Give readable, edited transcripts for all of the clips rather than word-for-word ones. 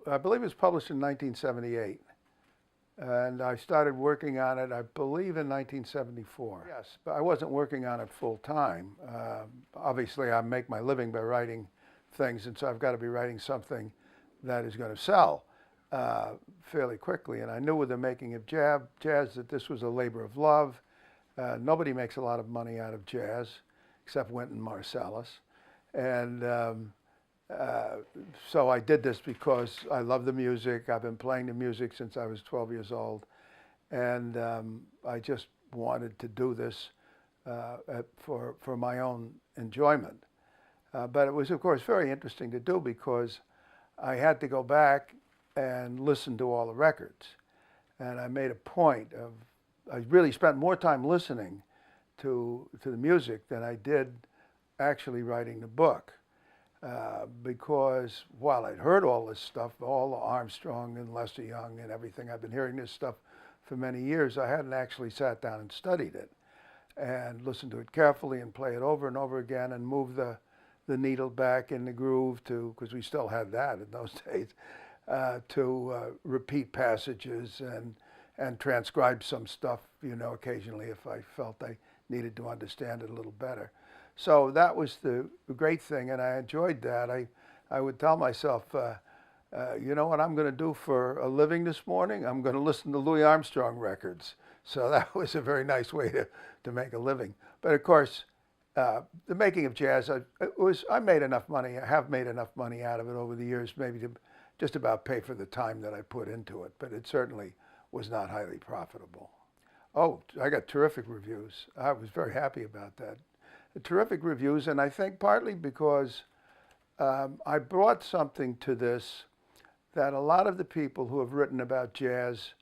I believe it was published in 1978. And I started working on it, I believe, in 1974. Yes, but I wasn't working on it full time. Obviously, I make my living by writing things, and so I've got to be writing something that is going to sell fairly quickly. And I knew with the making of jazz that this was a labor of love. Nobody makes a lot of money out of jazz, except Wynton Marsalis. And so I did this because I love the music. I've been playing the music since I was 12 years old. And I just wanted to do this for my own enjoyment. But it was, of course, very interesting to do because I had to go back and listen to all the records. And I made a point of, I really spent more time listening to the music than I did actually writing the book. Because while I'd heard all this stuff, all the Armstrong and Lester Young and everything, I've been hearing this stuff for many years, I hadn't actually sat down and studied it and listened to it carefully and play it over and over again and move the needle back in the groove to, because we still had that in those days, to repeat passages and transcribe some stuff, you know, occasionally if I felt I needed to understand it a little better. So that was the great thing, and I enjoyed that. I would tell myself, you know what I'm going to do for a living this morning? I'm going to listen to Louis Armstrong records. So that was a very nice way to make a living. But of course, the making of jazz, I made enough money, I have made enough money out of it over the years, maybe to just about pay for the time that I put into it. But it certainly was not highly profitable. Oh, I got terrific reviews. I was very happy about that. Terrific reviews, and I think partly because I brought something to this that a lot of the people who have written about jazz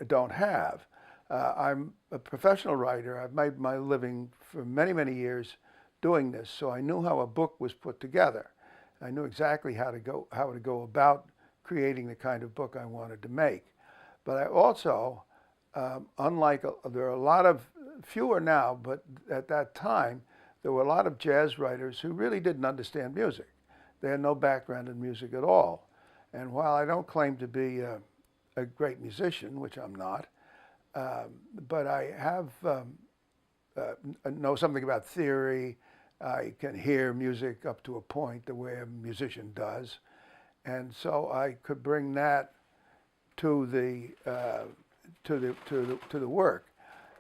don't have. I'm a professional writer. I've made my living for many, many years doing this, so I knew how a book was put together. I knew exactly how to go about creating the kind of book I wanted to make. But I also, unlike, there are a lot of, fewer now, but at that time, there were a lot of jazz writers who really didn't understand music. They had no background in music at all. And while I don't claim to be a great musician, which I'm not, but I have know something about theory. I can hear music up to a point the way a musician does. And so I could bring that to the work.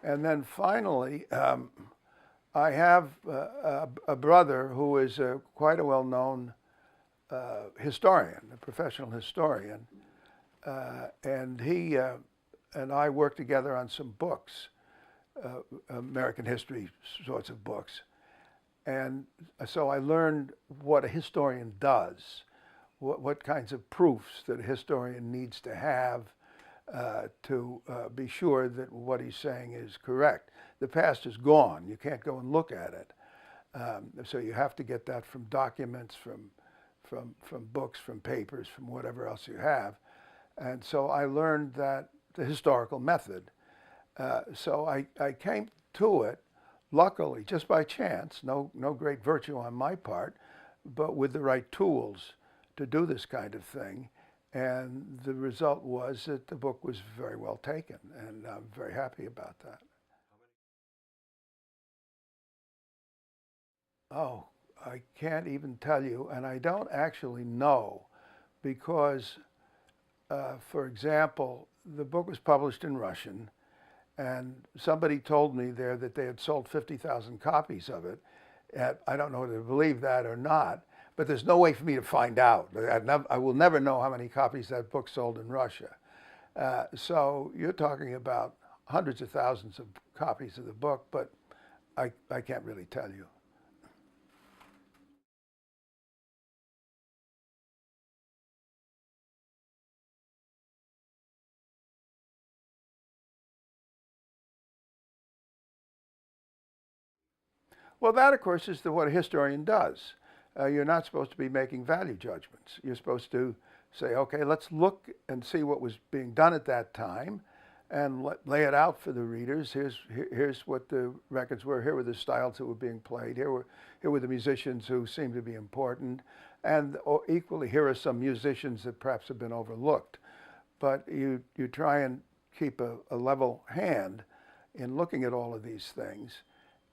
And then finally, I have a brother who is quite a well-known historian, a professional historian, and he and I worked together on some books, American history sorts of books. And so I learned what a historian does, what kinds of proofs that a historian needs to have to be sure that what he's saying is correct. The past is gone. You can't go and look at it. So you have to get that from documents, from books, from papers, from whatever else you have. And so I learned that the historical method. So I came to it, luckily, just by chance, no great virtue on my part, but with the right tools to do this kind of thing. And the result was that the book was very well taken, and I'm very happy about that. Oh, I can't even tell you, and I don't actually know, because, for example, the book was published in Russian, and somebody told me there that they had sold 50,000 copies of it. And I don't know whether to believe that or not, but there's no way for me to find out. I will never know how many copies that book sold in Russia. So you're talking about hundreds of thousands of copies of the book, but I can't really tell you. Well, that, of course, is what a historian does. You're not supposed to be making value judgments. You're supposed to say, okay, let's look and see what was being done at that time. and lay it out for the readers. Here's what the records were. Here were the styles that were being played. Here were the musicians who seemed to be important. And equally, here are some musicians that perhaps have been overlooked. But you try and keep a level hand in looking at all of these things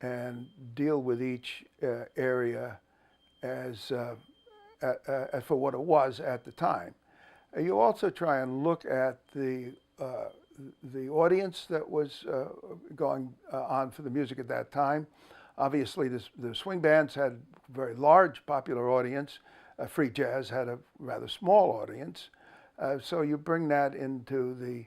and deal with each area as for what it was at the time. You also try and look at the audience that was going on for the music at that time. Obviously, the swing bands had a very large popular audience. Free jazz had a rather small audience. So you bring that into the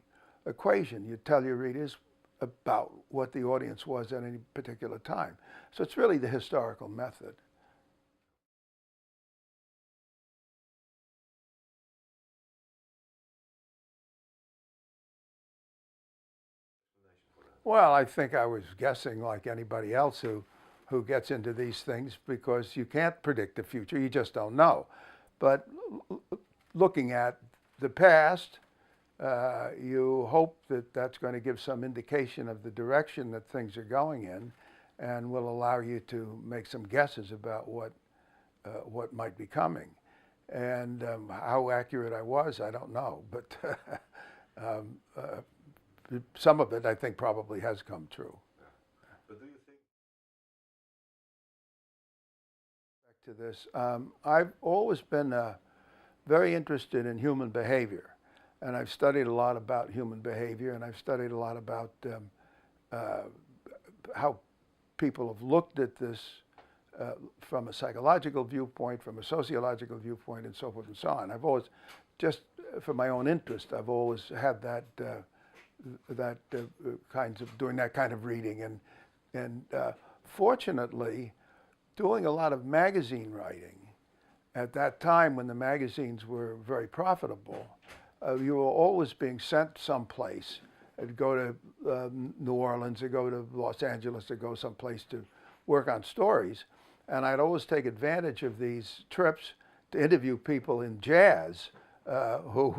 equation. You tell your readers about what the audience was at any particular time. So it's really the historical method. Well, I think I was guessing like anybody else who gets into these things, because you can't predict the future, you just don't know. But looking at the past, you hope that that's going to give some indication of the direction that things are going in, and will allow you to make some guesses about what might be coming. And how accurate I was, I don't know, but um, some of it I think probably has come true. But do you think Back to this, I've always been very interested in human behavior, and I've studied a lot about human behavior, and I've studied a lot about how people have looked at this from a psychological viewpoint, from a sociological viewpoint, and so forth and so on. I've always, just for my own interest, I've always had that kinds of doing that kind of reading, and fortunately, doing a lot of magazine writing at that time when the magazines were very profitable. You were always being sent someplace. I'd go to New Orleans, or go to Los Angeles, or go someplace to work on stories. And I'd always take advantage of these trips to interview people in jazz who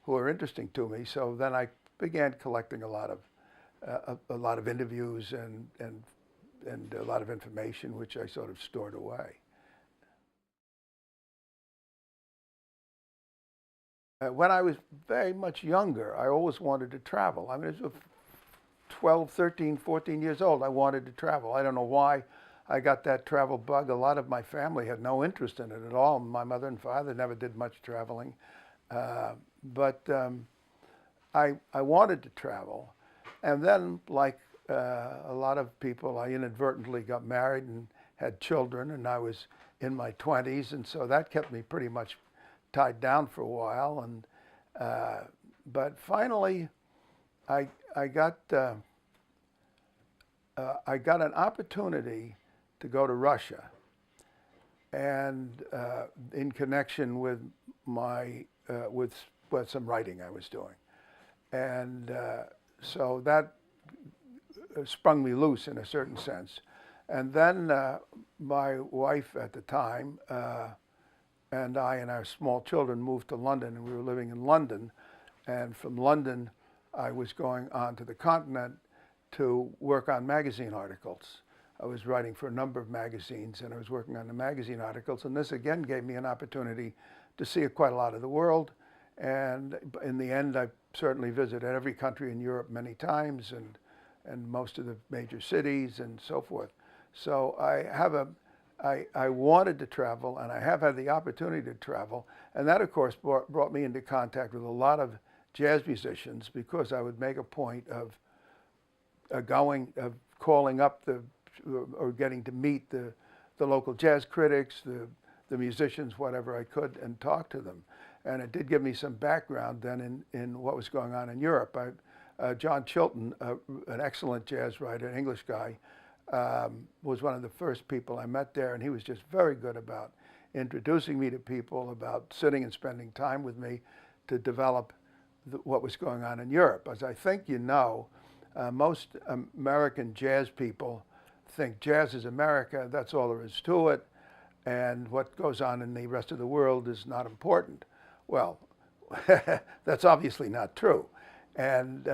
were interesting to me. So then I began collecting a lot of interviews and a lot of information, which I sort of stored away. When I was very much younger, I always wanted to travel. I mean, it was 12, 13, 14 years old, I wanted to travel. I don't know why I got that travel bug. A lot of my family had no interest in it at all. My mother and father never did much traveling. But I wanted to travel. And then, like a lot of people, I inadvertently got married and had children, and I was in my 20s, and so that kept me pretty much tied down for a while. And but finally, I got an opportunity to go to Russia, and in connection with my with some writing I was doing, and so that sprung me loose in a certain sense. And then my wife at the time and I and our small children moved to London, and we were living in London. And from London, I was going on to the continent to work on magazine articles. I was writing for a number of magazines, and I was working on the magazine articles. And this again gave me an opportunity to see quite a lot of the world. And in the end, I certainly visited every country in Europe many times, and most of the major cities and so forth. So I wanted to travel, and I have had the opportunity to travel. And that, of course, brought me into contact with a lot of jazz musicians, because I would make a point of calling up or getting to meet the local jazz critics, the musicians, whatever I could, and talk to them. And it did give me some background then in what was going on in Europe. John Chilton, an excellent jazz writer, an English guy, was one of the first people I met there, and he was just very good about introducing me to people, about sitting and spending time with me to develop what was going on in Europe. As I think you know, most American jazz people think jazz is America, that's all there is to it, and what goes on in the rest of the world is not important. Well, that's obviously not true. And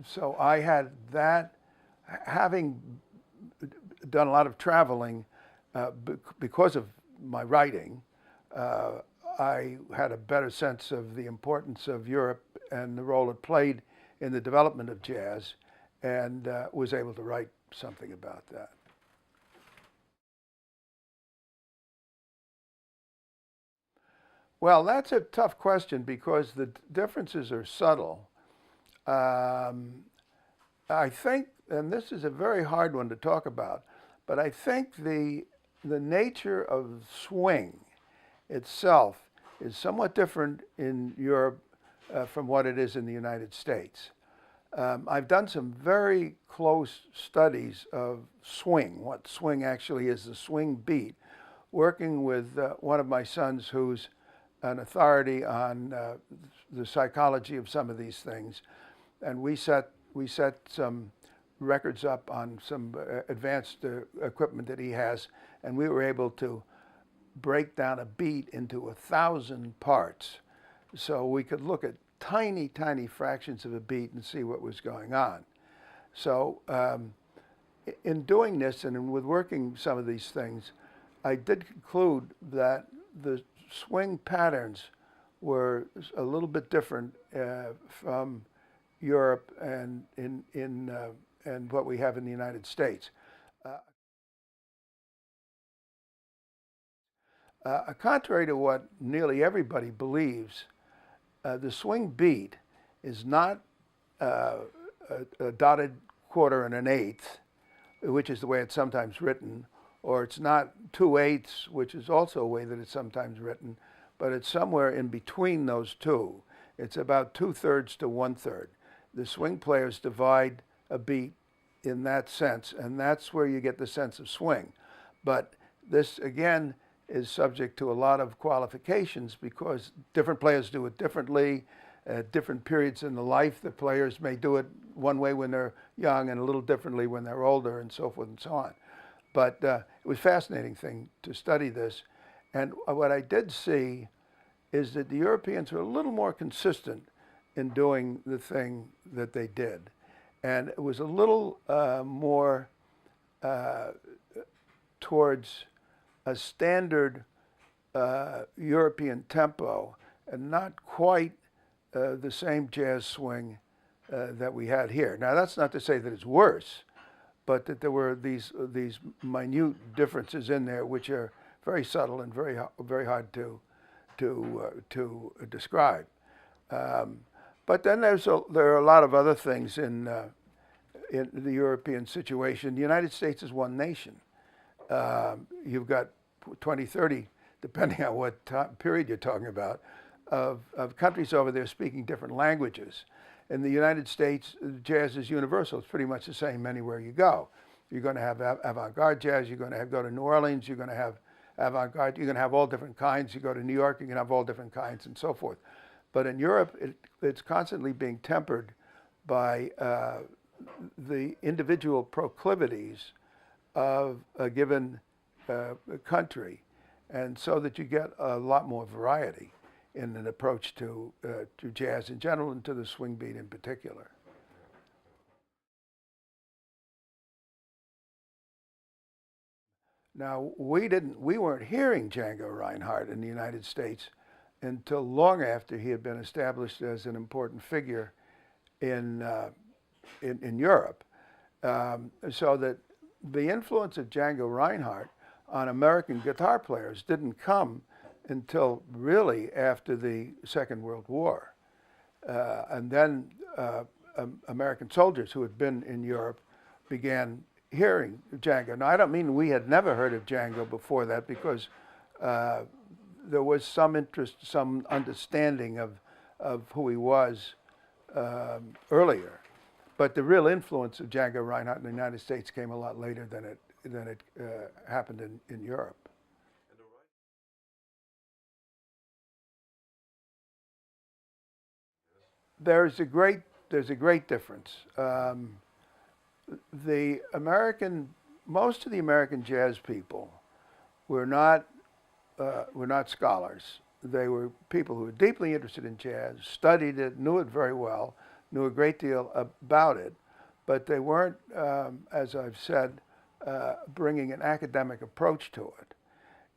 so I had that, having done a lot of traveling because of my writing, I had a better sense of the importance of Europe and the role it played in the development of jazz, and was able to write something about that. Well, that's a tough question because the differences are subtle. Um, I think, and this is a very hard one to talk about, but I think the nature of swing itself is somewhat different in Europe from what it is in the United States. I've done some very close studies of swing, what swing actually is, the swing beat, working with one of my sons who's an authority on the psychology of some of these things. And we set some records up on some advanced equipment that he has, and we were able to break down a beat into 1,000 parts. So we could look at tiny, tiny fractions of a beat and see what was going on. So in doing this and with working some of these things, I did conclude that the swing patterns were a little bit different from Europe and and what we have in the United States. Contrary to what nearly everybody believes, the swing beat is not a dotted quarter and an eighth, which is the way it's sometimes written, or it's not 2/8, which is also a way that it's sometimes written, but it's somewhere in between those two. It's about 2/3 to 1/3. The swing players divide a beat in that sense, and that's where you get the sense of swing. But this, again, is subject to a lot of qualifications because different players do it differently. At different periods in the life, the players may do it one way when they're young and a little differently when they're older, and so forth and so on. But it was a fascinating thing to study this. And what I did see is that the Europeans were a little more consistent in doing the thing that they did. And it was a little more towards a standard European tempo and not quite the same jazz swing that we had here. Now, that's not to say that it's worse, but that there were these minute differences in there which are very subtle and very hard to describe. But then there are a lot of other things in the European situation. The United States is one nation. You've got 20, 30, depending on what period you're talking about, of countries over there speaking different languages. In the United States, jazz is universal. It's pretty much the same anywhere you go. You're going to have avant-garde jazz. You're going to go to New Orleans. You're going to have avant-garde. You're going to have all different kinds. You go to New York, you're going to have all different kinds and so forth. But in Europe, it's constantly being tempered by the individual proclivities of a given country, and so that you get a lot more variety in an approach to jazz in general and to the swing beat in particular. Now, we weren't hearing Django Reinhardt in the United States until long after he had been established as an important figure in Europe. So that the influence of Django Reinhardt on American guitar players didn't come until really after the Second World War. And then American soldiers who had been in Europe began hearing Django. Now, I don't mean we had never heard of Django before that, because there was some interest, some understanding of who he was earlier. But the real influence of Django Reinhardt in the United States came a lot later than it happened in Europe. There's a great difference. The American, most of the American jazz people were not scholars. They were people who were deeply interested in jazz, studied it, knew it very well, knew a great deal about it, but they weren't, as I've said, bringing an academic approach to it.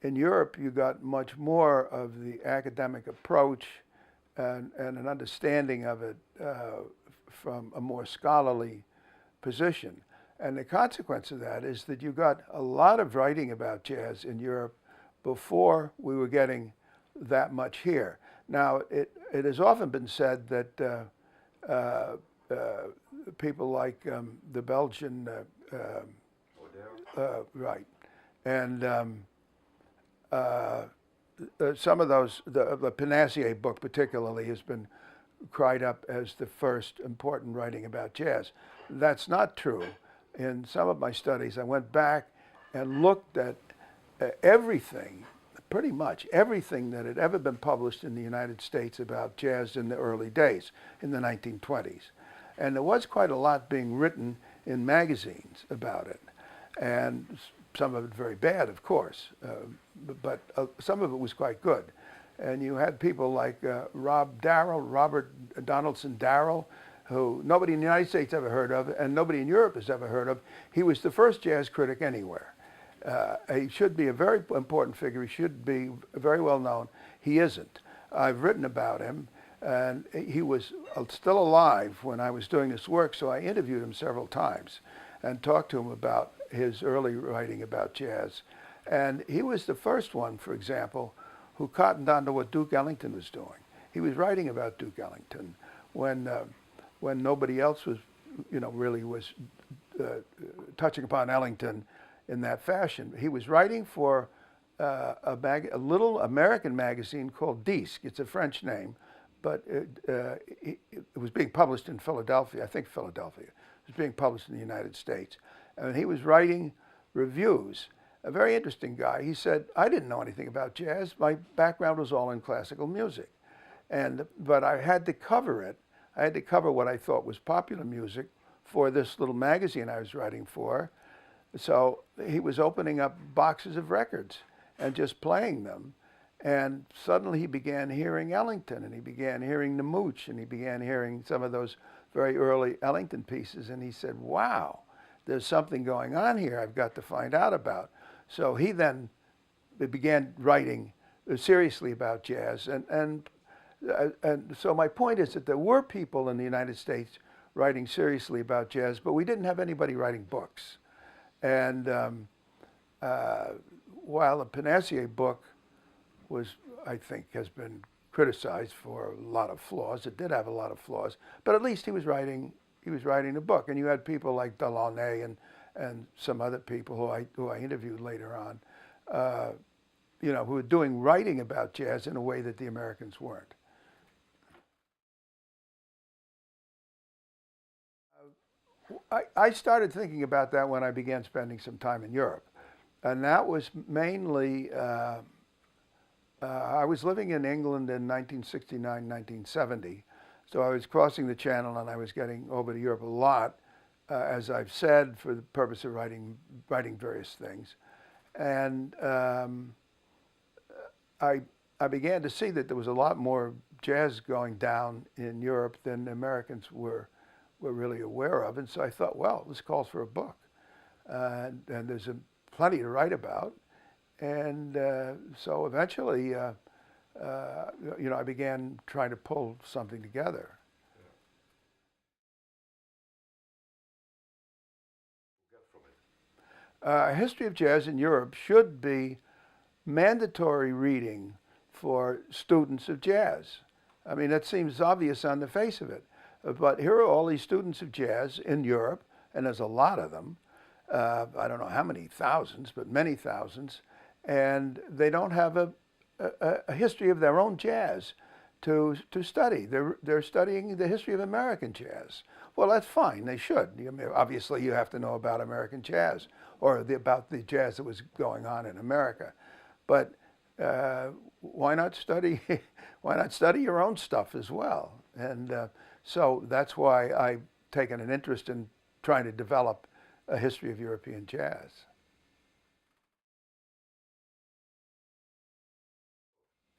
In Europe, you got much more of the academic approach and an understanding of it from a more scholarly position. And the consequence of that is that you got a lot of writing about jazz in Europe before we were getting that much here. Now, it has often been said that people like the Belgian, right, and some of those, the Panassier book particularly, has been cried up as the first important writing about jazz. That's not true. In some of my studies, I went back and looked at everything, pretty much everything that had ever been published in the United States about jazz in the early days, in the 1920s. And there was quite a lot being written in magazines about it. And some of it very bad, of course, but some of it was quite good. And you had people like Robert Donaldson Darrell, who nobody in the United States ever heard of, and nobody in Europe has ever heard of. He was the first jazz critic anywhere. He should be a very important figure. He should be very well known. He isn't. I've written about him, and he was still alive when I was doing this work, so I interviewed him several times and talked to him about his early writing about jazz. And he was the first one, for example, who cottoned on to what Duke Ellington was doing. He was writing about Duke Ellington when nobody else was, really was touching upon Ellington in that fashion. He was writing for a little American magazine called Disque. It's a French name, but it was being published in Philadelphia. I think Philadelphia. It was being published in the United States. And he was writing reviews. A very interesting guy. He said, I didn't know anything about jazz. My background was all in classical music. But I had to cover it. I had to cover what I thought was popular music for this little magazine I was writing for. So he was opening up boxes of records and just playing them. And suddenly he began hearing Ellington, and he began hearing the Mooch, and he began hearing some of those very early Ellington pieces. And he said, wow, there's something going on here I've got to find out about. So he then began writing seriously about jazz. And so my point is that there were people in the United States writing seriously about jazz, but we didn't have anybody writing books. And while the Panassier book was, I think, has been criticized for a lot of flaws, it did have a lot of flaws, but at least he was writing a book. And you had people like Delaunay and some other people who I interviewed later on, who were doing writing about jazz in a way that the Americans weren't. I started thinking about that when I began spending some time in Europe. And that was mainly, I was living in England in 1969, 1970. So I was crossing the channel and I was getting over to Europe a lot, as I've said, for the purpose of writing various things. And I began to see that there was a lot more jazz going down in Europe than the Americans were really aware of. And so I thought, well, this calls for a book. And there's plenty to write about. And so eventually, I began trying to pull something together. A history of jazz in Europe should be mandatory reading for students of jazz. I mean, that seems obvious on the face of it. But here are all these students of jazz in Europe, and there's a lot of them. I don't know how many thousands, but many thousands. And they don't have a history of their own jazz to study. They're studying the history of American jazz. Well, that's fine. They should. I mean, obviously, you have to know about American jazz or about the jazz that was going on in America. But why not study? Why not study your own stuff as well? And so that's why I've taken an interest in trying to develop a history of European jazz.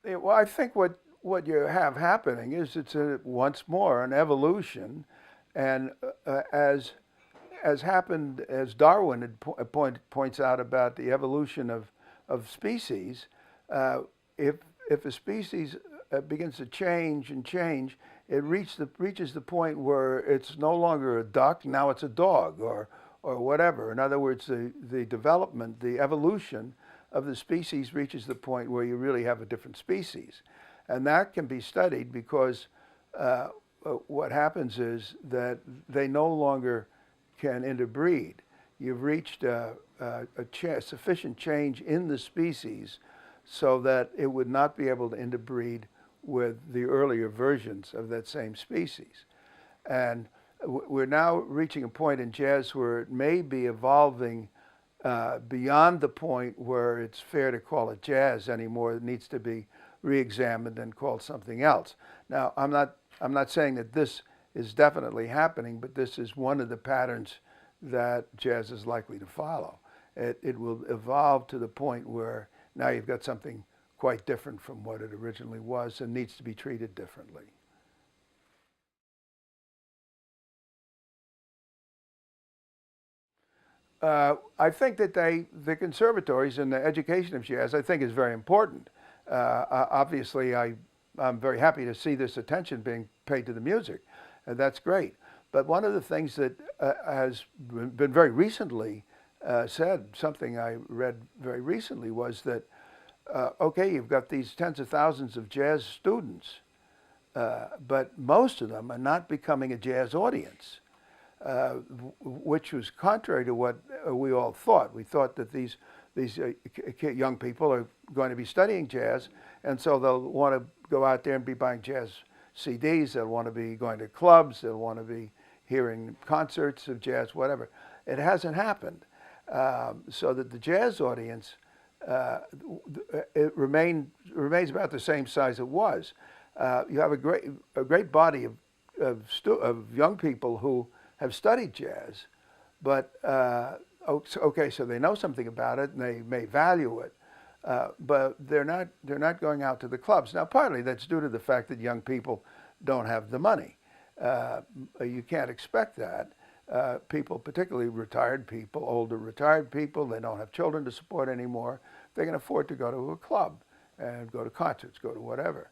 Well, I think what what you have happening is it's once more an evolution, and as happened, as Darwin had points out about the evolution of species, uh, if if a species begins to change and change, it reaches the point where it's no longer a duck, now it's a dog, or whatever. In other words, the development, the evolution of the species reaches the point where you really have a different species. And that can be studied because what happens is that they no longer can interbreed. You've reached sufficient change in the species so that it would not be able to interbreed with the earlier versions of that same species. And we're now reaching a point in jazz where it may be evolving beyond the point where it's fair to call it jazz anymore. It needs to be re-examined and called something else. Now, I'm not saying that this is definitely happening, but this is one of the patterns that jazz is likely to follow. It will evolve to the point where now you've got something quite different from what it originally was and needs to be treated differently. I think that the conservatories and the education of jazz, I think, is very important. Obviously, I'm very happy to see this attention being paid to the music. That's great. But one of the things that has been very recently said, something I read very recently, was that, okay, you've got these tens of thousands of jazz students, but most of them are not becoming a jazz audience. Which was contrary to what we all thought. We thought that these young people are going to be studying jazz, and so they'll want to go out there and be buying jazz CDs. They'll want to be going to clubs. They'll want to be hearing concerts of jazz, whatever. It hasn't happened. So that the jazz audience it remains about the same size it was. You have a great body of young people who have studied jazz, but okay, so they know something about it and they may value it, but they're not going out to the clubs. Now, partly that's due to the fact that young people don't have the money. You can't expect that. People, particularly retired people, older retired people, they don't have children to support anymore. They can afford to go to a club and go to concerts, go to whatever.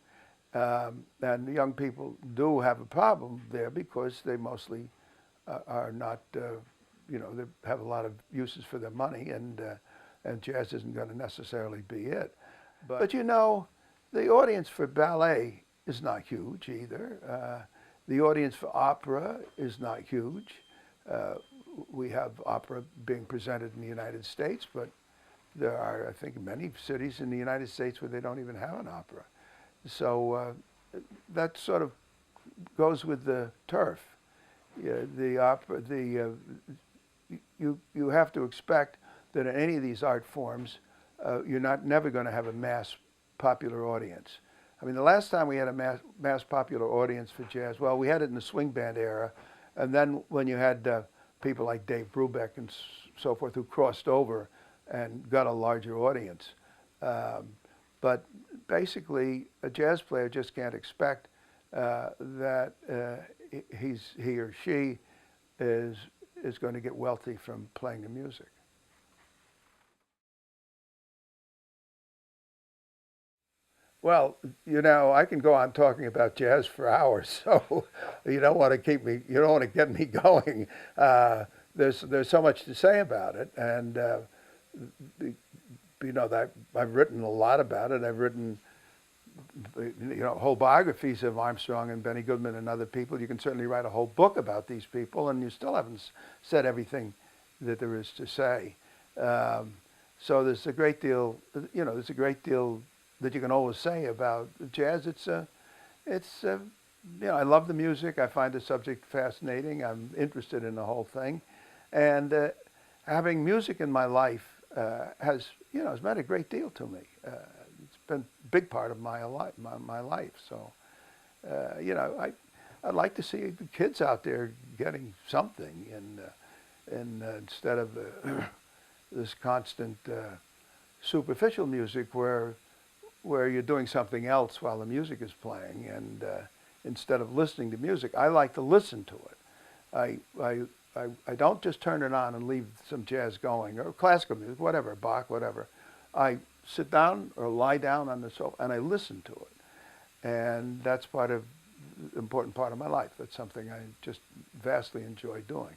And the young people do have a problem there because they mostly are not, they have a lot of uses for their money, and jazz isn't going to necessarily be it. But the audience for ballet is not huge either. The audience for opera is not huge. We have opera being presented in the United States, but there are, I think, many cities in the United States where they don't even have an opera. So that sort of goes with the turf. The opera, you have to expect that in any of these art forms, you're never going to have a mass popular audience. I mean, the last time we had a mass popular audience for jazz, well, we had it in the swing band era, and then when you had people like Dave Brubeck and so forth who crossed over and got a larger audience. But basically, a jazz player just can't expect that he or she is going to get wealthy from playing the music. Well, I can go on talking about jazz for hours, so you don't want to get me going. There's so much to say about it, and that I've written a lot about it. I've written whole biographies of Armstrong and Benny Goodman and other people. You can certainly write a whole book about these people, and you still haven't said everything that there is to say. So there's a great deal, that you can always say about jazz. I love the music. I find the subject fascinating. I'm interested in the whole thing, and having music in my life has meant a great deal to me. It's been a big part of my life. So, I'd like to see the kids out there getting something, and instead of this constant superficial music where where you're doing something else while the music is playing, and instead of listening to music, I like to listen to it. I don't just turn it on and leave some jazz going, or classical music, whatever, Bach, whatever. I sit down or lie down on the sofa and I listen to it. And that's important part of my life. That's something I just vastly enjoy doing.